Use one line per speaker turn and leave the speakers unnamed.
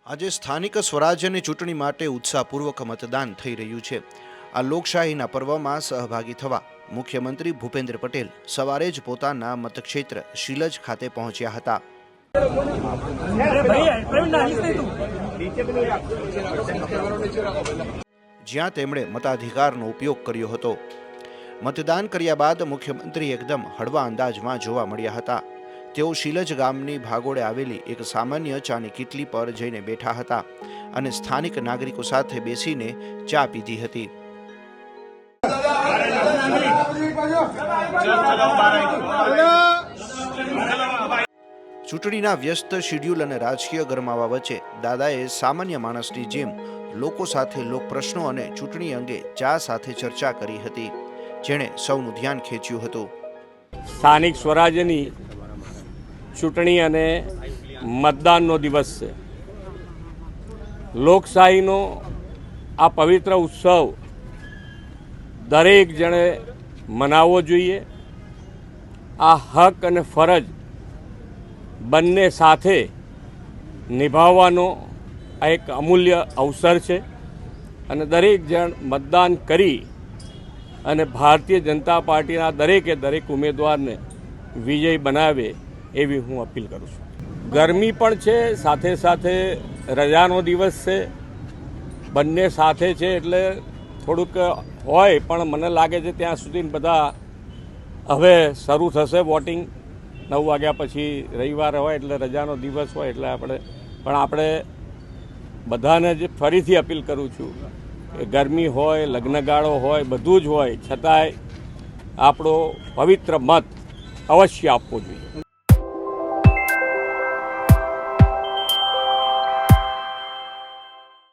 આજે સ્થાનિક સ્વરાજ્યની ચૂંટણી માટે ઉત્સાહપૂર્વક મતદાન થઈ રહ્યું છે। આ લોકશાહીના પર્વમાં સહભાગી થવા મુખ્યમંત્રી ભૂપેન્દ્ર પટેલ સવારે જ પોતાના મતક્ષેત્ર શિલજ ખાતે પહોંચ્યા હતા। જ્યાં તેમણે મતાધિકારનો ઉપયોગ કર્યો હતો। મતદાન કર્યા બાદ મુખ્યમંત્રી એકદમ હળવા અંદાજમાં જોવા મળ્યા હતા। તેઓ શિલજ ગામની ભાગોળે આવેલી એક સામાન્ય ચાની કીટલી પર જઈને બેઠા હતા અને સ્થાનિક નાગરિકો સાથે બેસીને ચા પીધી હતી। ચૂંટણીના વ્યસ્ત શિડ્યુલ અને રાજકીય ગરમાવા વચ્ચે દાદાએ સામાન્ય માણસની જેમ લોકો સાથે લોક પ્રશ્નો અને ચૂંટણી અંગે ચા સાથે ચર્ચા કરી હતી, જેણે સૌનું ધ્યાન ખેંચ્યું હતું।
સ્થાનિક સ્વરાજ્યની ચૂંટણી અને મતદાનનો દિવસ છે। લોકશાહીનો આ પવિત્ર ઉત્સવ દરેક જણે મનાવવો જોઈએ। આ હક અને ફરજ બંને સાથે નિભાવવાનો આ એક અમૂલ્ય અવસર છે અને દરેક જણ મતદાન કરી અને ભારતીય જનતા પાર્ટીના દરેક ઉમેદવારને વિજય બનાવે એવી હું અપીલ કરું છું। ગરમી પણ છે, સાથે સાથે રજાનો દિવસ છે, બંને સાથે છે એટલે થોડુંક હોય, પણ મને લાગે છે ત્યાં સુધી બધા હવે શરૂ થશે વોટિંગ 9 વાગ્યા પછી। રવિવાર હોય એટલે રજાનો દિવસ હોય એટલે આપણે બધાને જ ફરીથી અપીલ કરું છું કે ગરમી હોય, લગ્નગાળો હોય, બધું જ હોય, છતાંય આપણો પવિત્ર મત અવશ્ય આપવો જોઈએ।